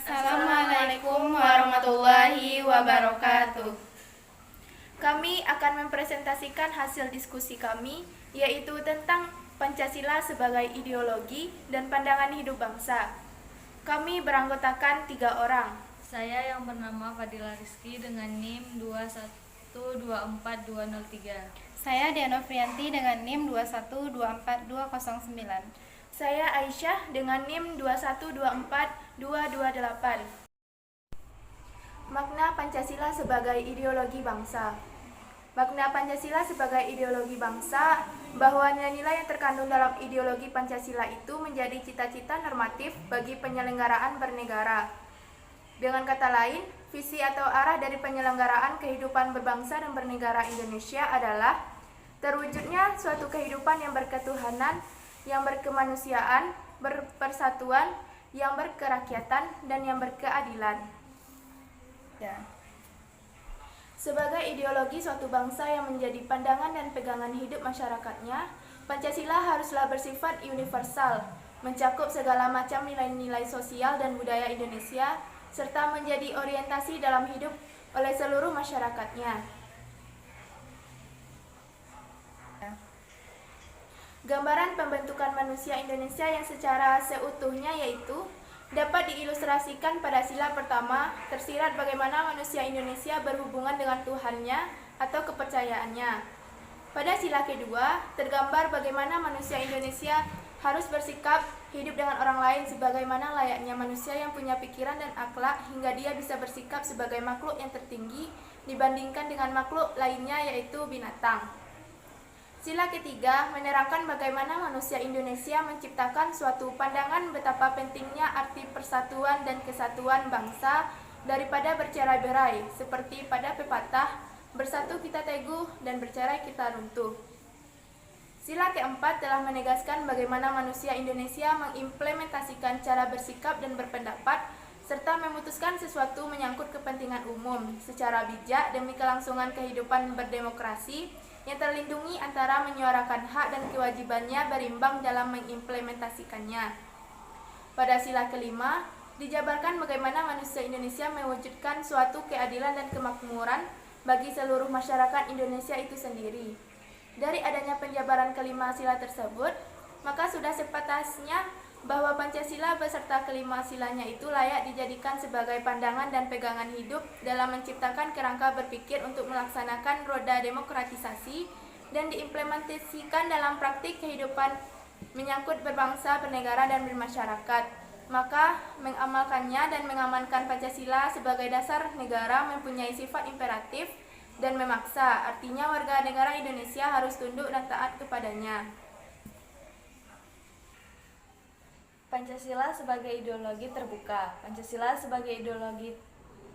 Assalamualaikum warahmatullahi wabarakatuh. Kami akan mempresentasikan hasil diskusi kami, yaitu tentang Pancasila sebagai ideologi dan pandangan hidup bangsa. Kami beranggotakan 3 orang. Saya yang bernama Fadila Rizky dengan NIM 2124203. Saya Diana Frianti dengan NIM 2124209. Saya Aisyah dengan NIM 2124228. Makna Pancasila sebagai ideologi bangsa. Makna Pancasila sebagai ideologi bangsa bahwa nilai-nilai yang terkandung dalam ideologi Pancasila itu menjadi cita-cita normatif bagi penyelenggaraan bernegara. Dengan kata lain, visi atau arah dari penyelenggaraan kehidupan berbangsa dan bernegara Indonesia adalah terwujudnya suatu kehidupan yang berketuhanan, yang berkemanusiaan, berpersatuan, yang berkerakyatan, dan yang berkeadilan. Sebagai ideologi suatu bangsa yang menjadi pandangan dan pegangan hidup masyarakatnya, Pancasila haruslah bersifat universal, mencakup segala macam nilai-nilai sosial dan budaya Indonesia, serta menjadi orientasi dalam hidup oleh seluruh masyarakatnya. Gambaran pembentukan manusia Indonesia yang secara seutuhnya yaitu dapat diilustrasikan pada sila pertama, tersirat bagaimana manusia Indonesia berhubungan dengan Tuhannya atau kepercayaannya. Pada sila kedua, tergambar bagaimana manusia Indonesia harus bersikap hidup dengan orang lain sebagaimana layaknya manusia yang punya pikiran dan akhlak hingga dia bisa bersikap sebagai makhluk yang tertinggi dibandingkan dengan makhluk lainnya yaitu binatang. Sila ketiga menerangkan bagaimana manusia Indonesia menciptakan suatu pandangan betapa pentingnya arti persatuan dan kesatuan bangsa daripada bercerai-berai, seperti pada pepatah, bersatu kita teguh dan bercerai kita runtuh. Sila keempat telah menegaskan bagaimana manusia Indonesia mengimplementasikan cara bersikap dan berpendapat, serta memutuskan sesuatu menyangkut kepentingan umum secara bijak demi kelangsungan kehidupan berdemokrasi, yang terlindungi antara menyuarakan hak dan kewajibannya berimbang dalam mengimplementasikannya. Pada sila kelima, dijabarkan bagaimana manusia Indonesia mewujudkan suatu keadilan dan kemakmuran bagi seluruh masyarakat Indonesia itu sendiri. Dari adanya penjabaran kelima sila tersebut, maka sudah sepantasnya bahwa Pancasila beserta kelima silanya itu layak dijadikan sebagai pandangan dan pegangan hidup dalam menciptakan kerangka berpikir untuk melaksanakan roda demokratisasi dan diimplementasikan dalam praktik kehidupan menyangkut berbangsa, bernegara, dan bermasyarakat. Maka mengamalkannya dan mengamankan Pancasila sebagai dasar negara mempunyai sifat imperatif dan memaksa, artinya warga negara Indonesia harus tunduk dan taat kepadanya. Pancasila sebagai ideologi terbuka. Pancasila sebagai ideologi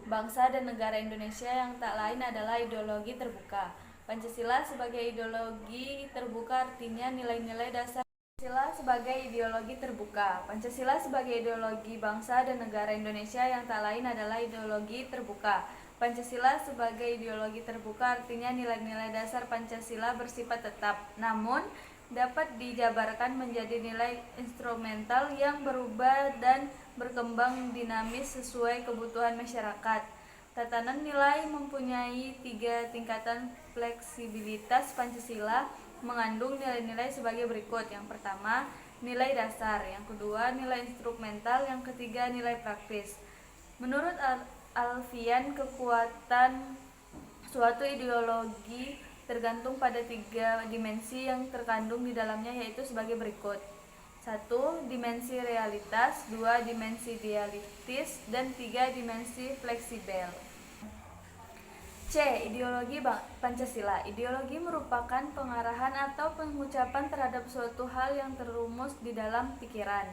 bangsa dan negara Indonesia yang tak lain adalah ideologi terbuka. Pancasila sebagai ideologi terbuka artinya nilai-nilai dasar. Pancasila sebagai ideologi terbuka. Pancasila sebagai ideologi bangsa dan negara Indonesia yang tak lain adalah ideologi terbuka. Pancasila sebagai ideologi terbuka artinya nilai-nilai dasar Pancasila bersifat tetap, namun dapat dijabarkan menjadi nilai instrumental yang berubah dan berkembang dinamis sesuai kebutuhan masyarakat. Tatanan nilai mempunyai 3 tingkatan fleksibilitas. Pancasila mengandung nilai-nilai sebagai berikut. Yang pertama, nilai dasar. Yang kedua, nilai instrumental. Yang ketiga, nilai praktis. Menurut Alfian, kekuatan suatu ideologi tergantung pada 3 dimensi yang terkandung di dalamnya, yaitu sebagai berikut. 1. Dimensi realitas, 2. Dimensi dialektis, dan 3. Dimensi fleksibel. C. Ideologi Pancasila. Ideologi merupakan pengarahan atau pengucapan terhadap suatu hal yang terumus di dalam pikiran,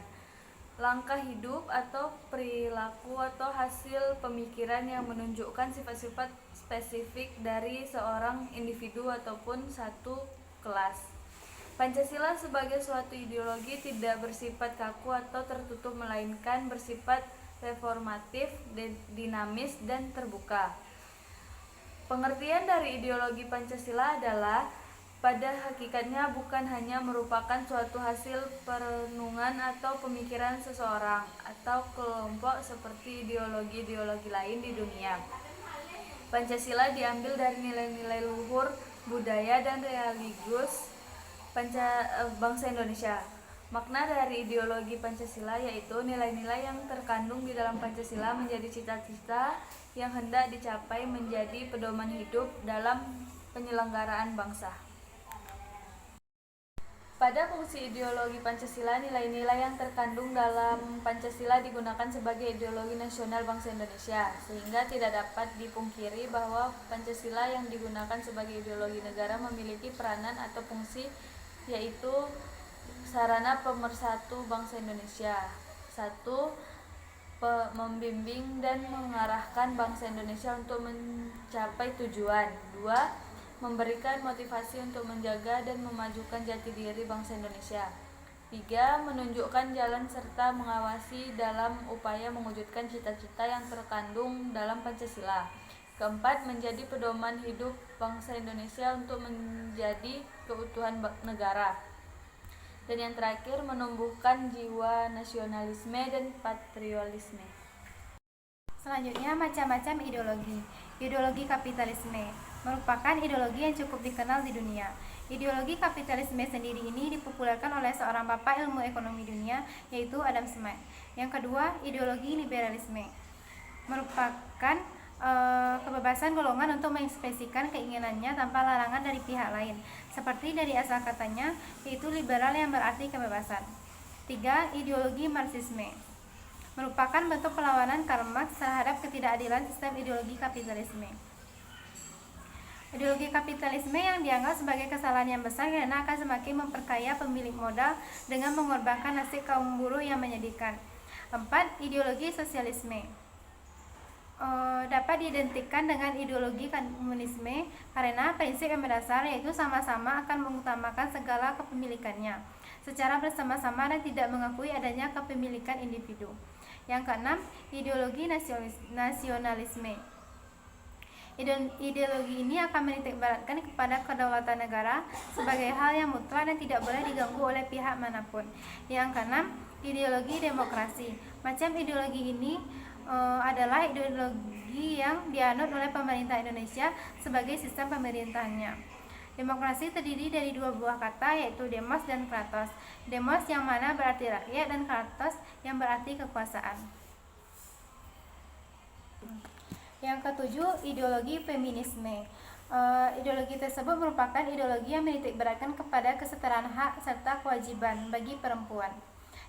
langkah hidup atau perilaku atau hasil pemikiran yang menunjukkan sifat-sifat spesifik dari seorang individu ataupun satu kelas. Pancasila sebagai suatu ideologi tidak bersifat kaku atau tertutup, melainkan bersifat reformatif, dinamis, dan terbuka. Pengertian dari ideologi Pancasila adalah pada hakikatnya bukan hanya merupakan suatu hasil perenungan atau pemikiran seseorang atau kelompok seperti ideologi-ideologi lain di dunia. Pancasila diambil dari nilai-nilai luhur, budaya, dan religius bangsa Indonesia. Makna dari ideologi Pancasila yaitu nilai-nilai yang terkandung di dalam Pancasila menjadi cita-cita yang hendak dicapai menjadi pedoman hidup dalam penyelenggaraan bangsa. Pada fungsi ideologi Pancasila, nilai-nilai yang terkandung dalam Pancasila digunakan sebagai ideologi nasional bangsa Indonesia, sehingga tidak dapat dipungkiri bahwa Pancasila yang digunakan sebagai ideologi negara memiliki peranan atau fungsi, yaitu sarana pemersatu bangsa Indonesia. 1. Membimbing dan mengarahkan bangsa Indonesia untuk mencapai tujuan. 2. Memberikan motivasi untuk menjaga dan memajukan jati diri bangsa Indonesia. 3. Menunjukkan jalan serta mengawasi dalam upaya mewujudkan cita-cita yang terkandung dalam Pancasila. 4. Menjadi pedoman hidup bangsa Indonesia untuk menjadi keutuhan negara. Dan yang terakhir, menumbuhkan jiwa nasionalisme dan patriotisme. Selanjutnya, macam-macam ideologi. Ideologi kapitalisme merupakan ideologi yang cukup dikenal di dunia. Ideologi kapitalisme sendiri ini dipopulerkan oleh seorang bapak ilmu ekonomi dunia, yaitu Adam Smith. Yang kedua, ideologi liberalisme merupakan kebebasan golongan untuk mengekspresikan keinginannya tanpa larangan dari pihak lain, seperti dari asal katanya, yaitu liberal yang berarti kebebasan. 3. Ideologi Marxisme merupakan bentuk perlawanan Karl Marx terhadap ketidakadilan sistem ideologi kapitalisme. Ideologi kapitalisme yang dianggap sebagai kesalahan yang besar karena akan semakin memperkaya pemilik modal dengan mengorbankan nasib kaum buruh yang menyedihkan. 4. Ideologi sosialisme dapat diidentikan dengan ideologi komunisme karena prinsip yang mendasar yaitu sama-sama akan mengutamakan segala kepemilikannya secara bersama-sama dan tidak mengakui adanya kepemilikan individu. Yang keenam, ideologi nasionalisme. Ideologi ini akan menitikberatkan kepada kedaulatan negara sebagai hal yang mutlak dan tidak boleh diganggu oleh pihak manapun. Yang keenam, ideologi demokrasi. Macam ideologi ini adalah ideologi yang dianut oleh pemerintah Indonesia sebagai sistem pemerintahannya. Demokrasi terdiri dari dua buah kata, yaitu demos dan kratos. Demos yang mana berarti rakyat dan kratos yang berarti kekuasaan. Yang ketujuh, ideologi feminisme. Ideologi tersebut merupakan ideologi yang menitikberatkan kepada kesetaraan hak serta kewajiban bagi perempuan.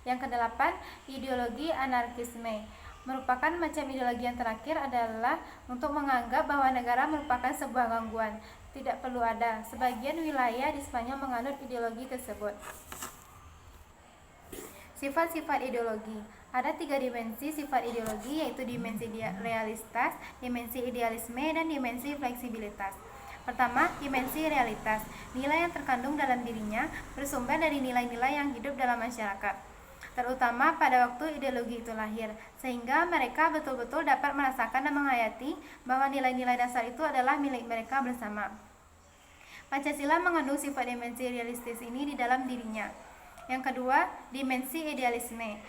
Yang kedelapan, ideologi anarkisme merupakan macam ideologi yang terakhir adalah untuk menganggap bahwa negara merupakan sebuah gangguan, tidak perlu ada. Sebagian wilayah di Spanyol menganut ideologi tersebut. Sifat-sifat ideologi. Ada 3 dimensi sifat ideologi, yaitu dimensi realitas, dimensi idealisme, dan dimensi fleksibilitas. Pertama, dimensi realitas. Nilai yang terkandung dalam dirinya bersumber dari nilai-nilai yang hidup dalam masyarakat, terutama pada waktu ideologi itu lahir, sehingga mereka betul-betul dapat merasakan dan menghayati bahwa nilai-nilai dasar itu adalah milik mereka bersama. Pancasila mengandung sifat dimensi realistis ini di dalam dirinya. Yang kedua, dimensi idealisme.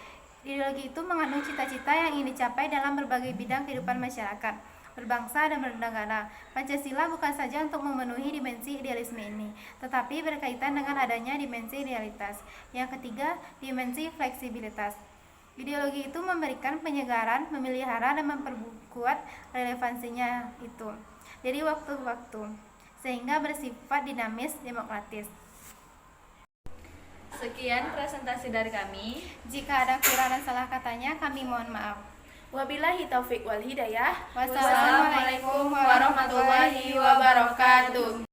Ideologi itu mengandung cita-cita yang ingin dicapai dalam berbagai bidang kehidupan masyarakat, berbangsa dan bernegara. Pancasila bukan saja untuk memenuhi dimensi idealisme ini, tetapi berkaitan dengan adanya dimensi realitas. Yang ketiga, dimensi fleksibilitas. Ideologi itu memberikan penyegaran, memelihara dan memperkuat relevansinya itu dari waktu-waktu, sehingga bersifat dinamis, demokratis. Sekian presentasi dari kami. Jika ada kurang dan salah katanya, kami mohon maaf. Wabillahi taufik wal hidayah. Wassalamualaikum warahmatullahi wabarakatuh.